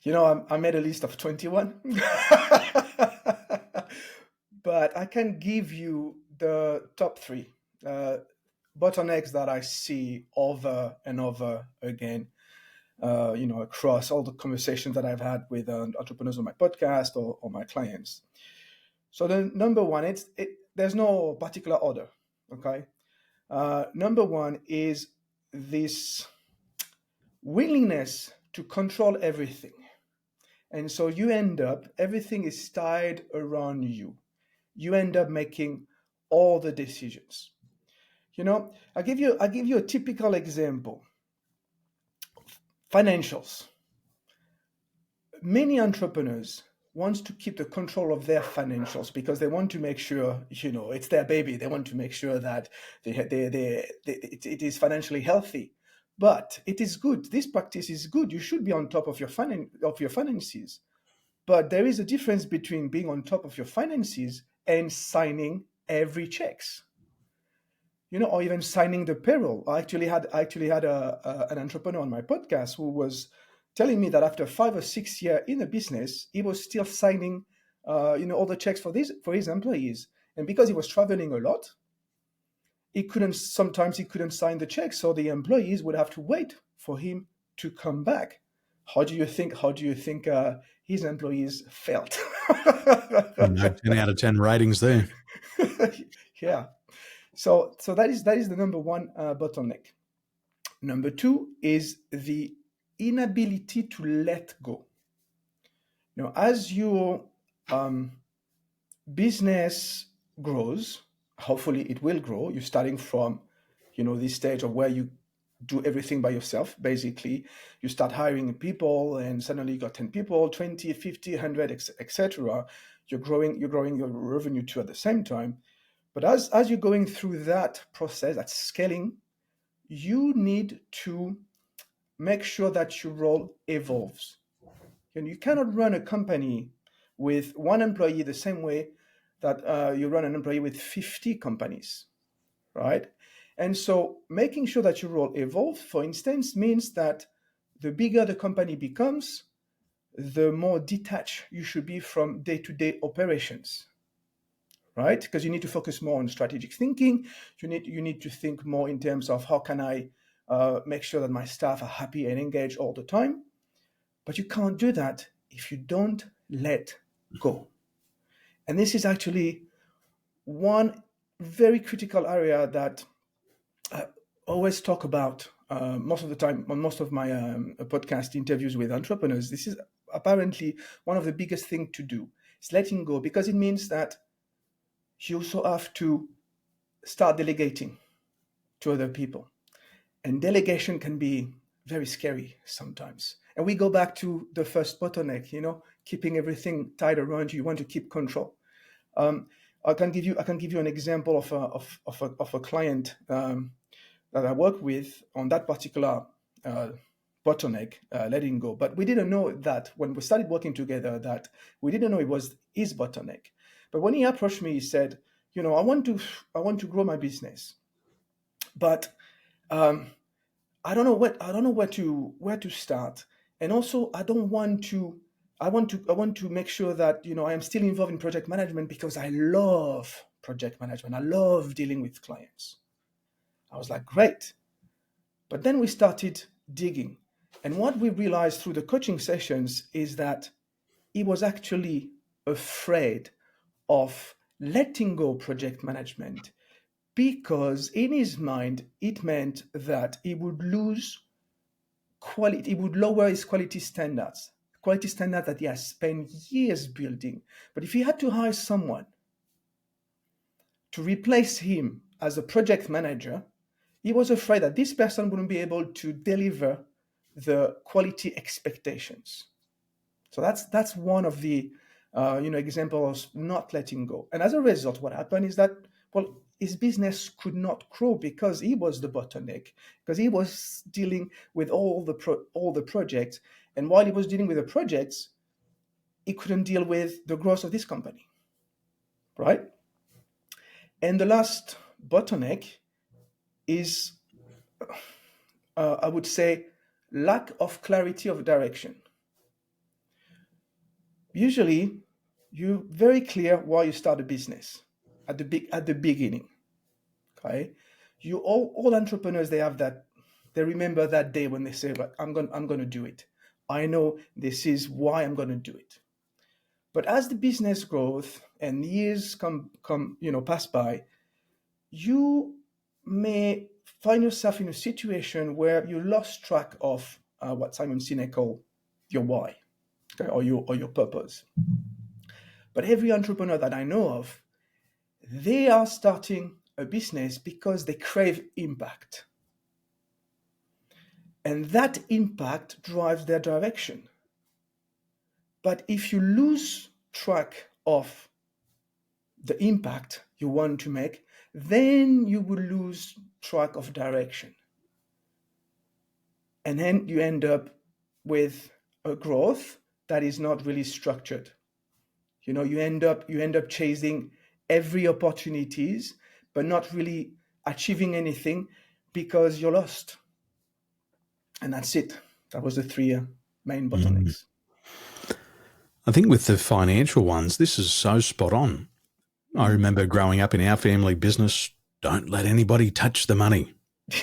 I made a list of 21, but I can give you the top three uh, bottlenecks that I see over and over again. Across all the conversations that I've had with entrepreneurs on my podcast or my clients. So the number one, there's no particular order. Okay. Number one is this willingness to control everything. And so everything is tied around you. You end up making all the decisions. I'll give you a typical example. Financials. Many entrepreneurs want to keep the control of their financials because they want to make sure, it's their baby. They want to make sure that it is financially healthy. But it is good. This practice is good. You should be on top of your finances. But there is a difference between being on top of your finances and signing every checks, or even signing the payroll. I actually had an entrepreneur on my podcast who was telling me that after 5 or 6 years in the business, he was still signing, all the checks for his employees. And because he was traveling a lot, sometimes he couldn't sign the check, so the employees would have to wait for him to come back. How do you think his employees felt? No, 10 out of 10 ratings there. Yeah. So that is the number one bottleneck. Number two is the inability to let go. As your business grows, hopefully it will grow. You're starting from, this stage of where you do everything by yourself. Basically, you start hiring people, and suddenly you got 10 people, 20, 50, 100, etc. You're growing your revenue too at the same time. But as you're going through that process, that scaling, you need to make sure that your role evolves. And you cannot run a company with one employee the same way that you run an employee with 50 companies, right? And so making sure that your role evolves, for instance, means that the bigger the company becomes, the more detached you should be from day-to-day operations, right? Because you need to focus more on strategic thinking. You need to think more in terms of how can I make sure that my staff are happy and engaged all the time. But you can't do that if you don't let go. And this is actually one very critical area that I always talk about most of the time on most of my podcast interviews with entrepreneurs. This is apparently one of the biggest things to do. It's letting go, because it means that you also have to start delegating to other people. And delegation can be very scary sometimes. And we go back to the first bottleneck, keeping everything tied around you. You want to keep control. I can give you an example of a client that I work with on that particular bottleneck, letting go. But we didn't know that when we started working together, that we didn't know it was his bottleneck. But when he approached me, he said, I want to grow my business, but I don't know where to start. And also, I want to make sure that I am still involved in project management, because I love project management. I love dealing with clients. I was like, great. But then we started digging. And what we realized through the coaching sessions is that he was actually afraid of letting go project management, because in his mind, it meant that he would lose quality, it would lower his quality standards that he has spent years building. But if he had to hire someone to replace him as a project manager, he was afraid that this person wouldn't be able to deliver the quality expectations. So that's one of the examples of not letting go. And as a result, what happened is that, well, his business could not grow because he was the bottleneck, because he was dealing with all the projects, and while he was dealing with the projects, he couldn't deal with the growth of this company, right? And the last bottleneck is, I would say, lack of clarity of direction. Usually, you're very clear why you start a business at the beginning. Okay, all entrepreneurs, they have that. They remember that day when they say, like, I'm going to do it. I know this is why I'm going to do it. But as the business grows and years pass by, you may find yourself in a situation where you lost track of what Simon Sinek called your why, okay, or your purpose. But every entrepreneur that I know of, they are starting a business because they crave impact. And that impact drives their direction. But if you lose track of the impact you want to make, then you will lose track of direction. And then you end up with a growth that is not really structured. You end up chasing every opportunities, but not really achieving anything because you're lost. And that's it. That was the three main Mm. bottlenecks. I think with the financial ones, this is so spot on. I remember growing up in our family business, don't let anybody touch the money.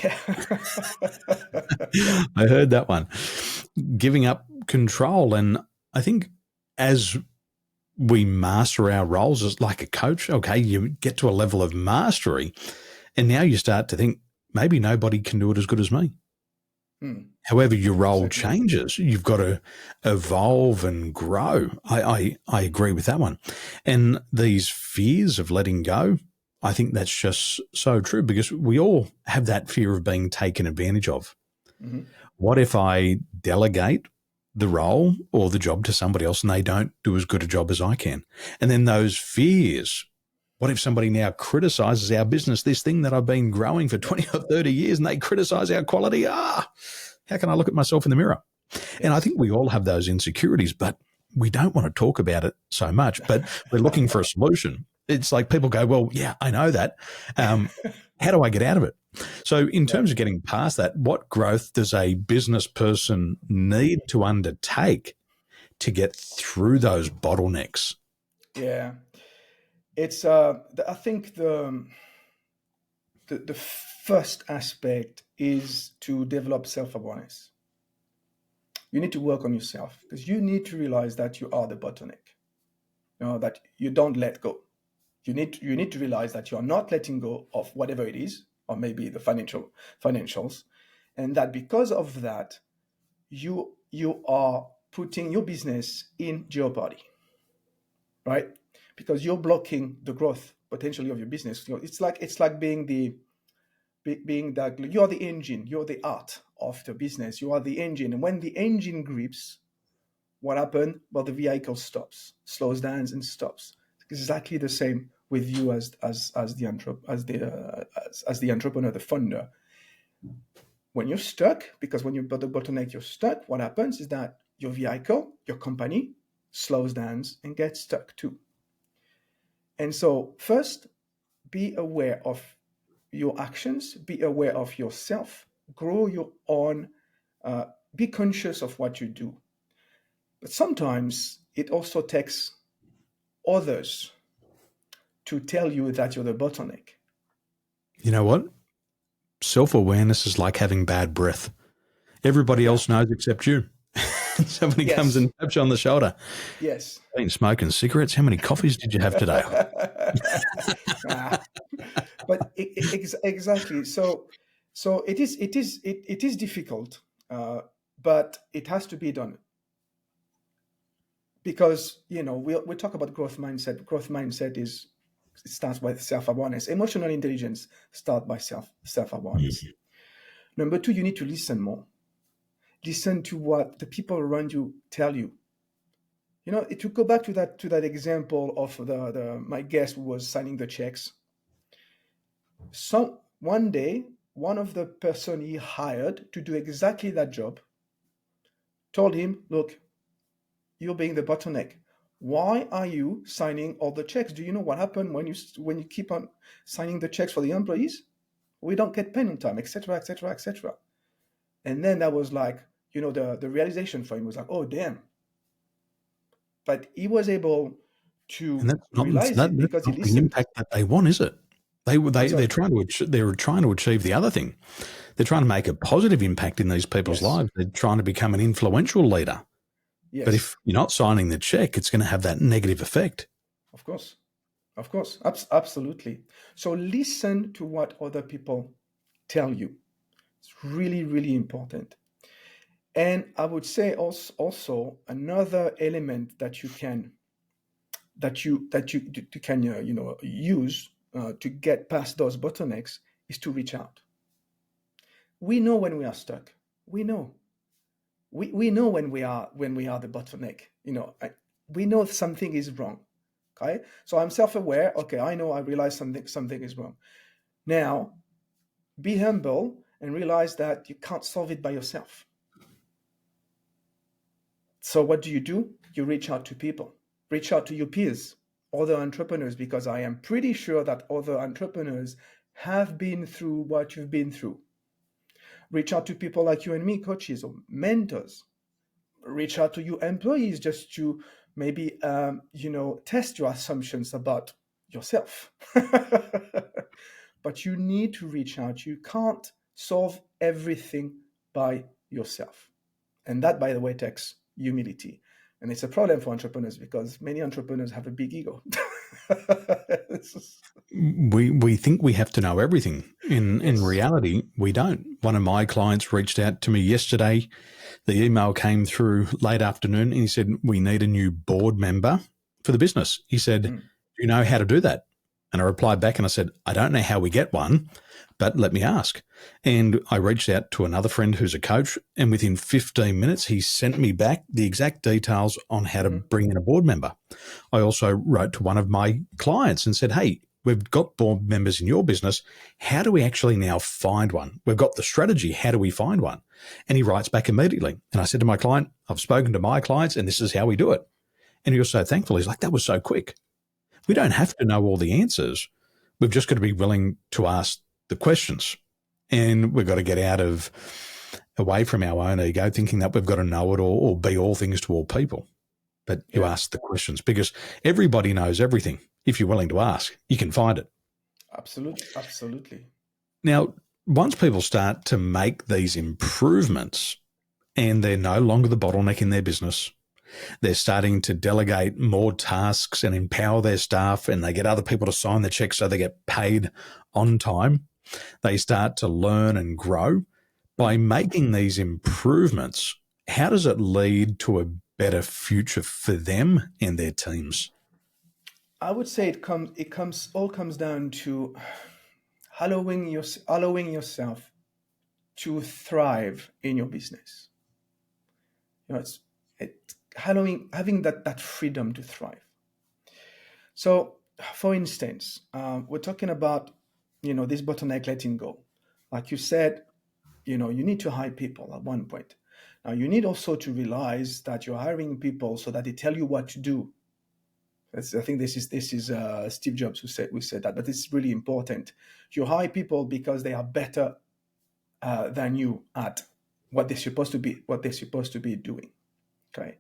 Yeah. I heard that one. Giving up control. And I think as we master our roles as like a coach, okay, you get to a level of mastery, and now you start to think maybe nobody can do it as good as me. However, your role Exactly. changes. You've got to evolve and grow. I agree with that one. And these fears of letting go, I think that's just so true because we all have that fear of being taken advantage of. Mhm. What if I delegate the role or the job to somebody else and they don't do as good a job as I can? And then those fears, what if somebody now criticizes our business, this thing that I've been growing for 20 or 30 years, and they criticize our quality? How can I look at myself in the mirror? And I Yes. think we all have those insecurities, but we don't want to talk about it so much, but we're looking for a solution. It's like people go, well, yeah, I know that. How do I get out of it? So in terms of Exactly. getting past that, what growth does a business person need to undertake to get through those bottlenecks? Yeah. It's I think the first aspect is to develop self-awareness. You need to work on yourself because you need to realize that you are the bottleneck. That you don't let go. You need to realize that you are not letting go of whatever it is, or maybe the financials, and that because of that, you are putting your business in jeopardy, right? Because you're blocking the growth potentially of your business. It's like being that you're the engine, you're the art of the business, you are the engine, and when the engine grips, what happened? Well, the vehicle stops, slows down, and stops. It's exactly the same with you as the entrepreneur, the founder. When you're stuck, because when you build a bottleneck, you're stuck. What happens is that your vehicle, your company, slows down and gets stuck too. And so, first, be aware of your actions, be aware of yourself, grow your own, be conscious of what you do. But sometimes it also takes others to tell you that you're the bottleneck. You know what? Self-awareness is like having bad breath. Everybody Yeah. else knows except you. Somebody comes Yes. and taps you on the shoulder. Yes. Been smoking cigarettes? How many coffees did you have today? Ah, but exactly. So it is difficult, but it has to be done because we talk about growth mindset. Growth mindset it starts with self-awareness. Emotional intelligence starts by self-awareness. Number two, you need to listen more. Listen to what the people around you tell you. To go back to that example of the my guest who was signing the checks. So one day, one of the person he hired to do exactly that job told him, "Look, you're being the bottleneck. Why are you signing all the checks? Do you know what happened when you keep on signing the checks for the employees? We don't get paid on time, etc., etc., etc." And then that was like, the realization for him was like, "Oh damn, but he was able And to that's not realize it that's because he not the listened. impact that they want, is it? I'm They're sorry. trying to achieve the other thing. They're trying to make a positive impact in these people's Yes, lives. They're trying to become an influential leader. But yes, if you're not signing the check, it's going to have that negative effect. of course, of course, absolutely. So listen to what other people tell you. It's really, really important. And I would say also another element that you can use to get past those bottlenecks is to reach out. We know when we are stuck. We know. We know when we are the bottleneck. We know something is wrong. Okay, so I'm self-aware. Okay, I know. I realize something is wrong. Now, be humble and realize that you can't solve it by yourself. So what do? You reach out to people, reach out to your peers, other entrepreneurs, because I am pretty sure that other entrepreneurs have been through what you've been through. Reach out to people like you and me, coaches or mentors. Reach out to your employees just to maybe test your assumptions about yourself. But you need to reach out. You can't solve everything by yourself. And that, by the way, takes humility. And it's a problem for entrepreneurs because many entrepreneurs have a big ego. We think we have to know everything. In Yes. reality, we don't. One of my clients reached out to me yesterday. The email came through late afternoon and he said, we need a new board member for the business. He said, do Mm. you know how to do that? And I replied back and I said, I don't know how we get one, but let me ask. And I reached out to another friend who's a coach, and within 15 minutes, he sent me back the exact details on how to Mhm. bring in a board member. I also wrote to one of my clients and said, hey, we've got board members in your business. How do we actually now find one? We've got the strategy. How do we find one? And he writes back immediately. And I said to my client, I've spoken to my clients and this is how we do it. And he was so thankful. He's like, that was so quick. We Yeah. don't have to know all the answers. We've just got to be willing to ask the questions. And we've got to get away from our own ego, thinking that we've got to know it all or be all things to all people. But you Yeah. ask the questions because everybody knows everything. If you're willing to ask, you can find it. Absolutely. Absolutely. Now, once people start to make these improvements and they're no longer the bottleneck in their business, they're starting to delegate more tasks and empower their staff, and they get other people to sign the check so they get paid on time. They start to learn and grow. By Mm. making these improvements, how does it lead to a better future for them and their teams? I would say all comes down to allowing yourself to thrive in your business. It's having that freedom to thrive. So, for instance, we're talking about this bottleneck letting go. Like you said, you need to hire people at one point. Now, you need also to realize that you're hiring people so that they tell you what to do. I think this is Steve Jobs who said that, but it's really important. You hire people because they are better than you at what they're supposed to be doing. Okay,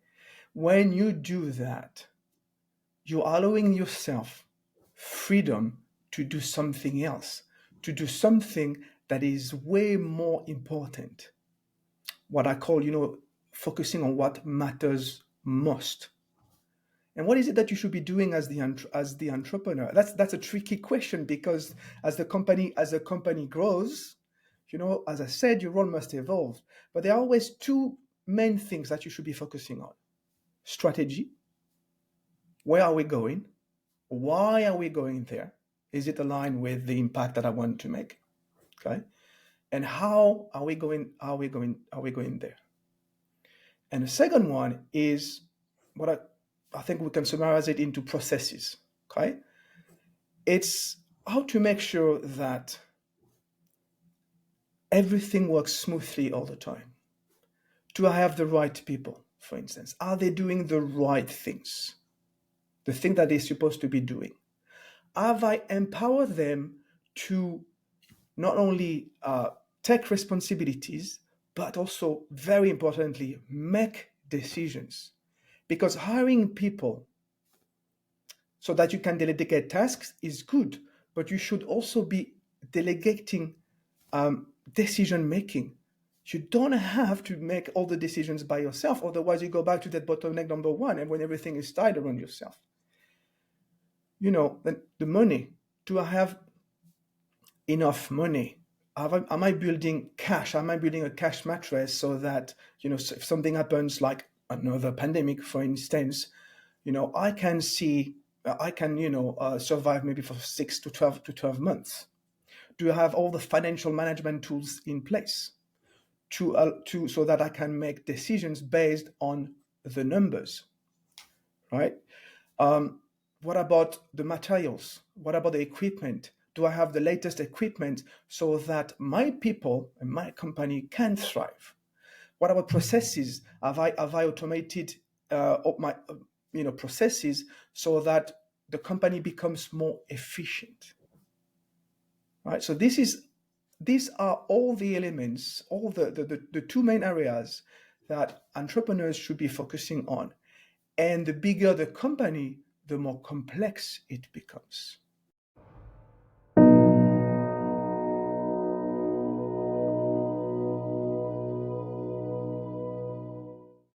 when you do that, you're allowing yourself freedom to do something else, to do something that is way more important. What I call, focusing on what matters most. And what is it that you should be doing as the entrepreneur? That's a tricky question because as the company grows, as I said, your role must evolve. But there are always two main things that you should be focusing on: strategy. Where are we going? Why are we going there? Is it aligned with the impact that I want to make? Okay. And how are we going? Are we going there? And the second one is what I think we can summarize it into processes. Okay. It's how to make sure that everything works smoothly all the time. Do I have the right people, for instance? Are they doing the right things? The thing that they're supposed to be doing? Have I empowered them to not only take responsibilities, but also, very importantly, make decisions? Because hiring people so that you can delegate tasks is good, but you should also be delegating decision making. You don't have to make all the decisions by yourself, otherwise you go back to that bottleneck number one, and when everything is tied around yourself. The money. Do I have enough money? Am I building cash? Am I building a cash mattress so that, if something happens, like another pandemic, for instance, I can survive maybe for 6 to 12 months. Do I have all the financial management tools in place to so that I can make decisions based on the numbers, right? What about the materials? What about the equipment? Do I have the latest equipment so that my people and my company can thrive? What about processes? Have I automated my processes so that the company becomes more efficient? Right. So these are all the elements, all the two main areas that entrepreneurs should be focusing on. And the bigger the company, the more complex it becomes.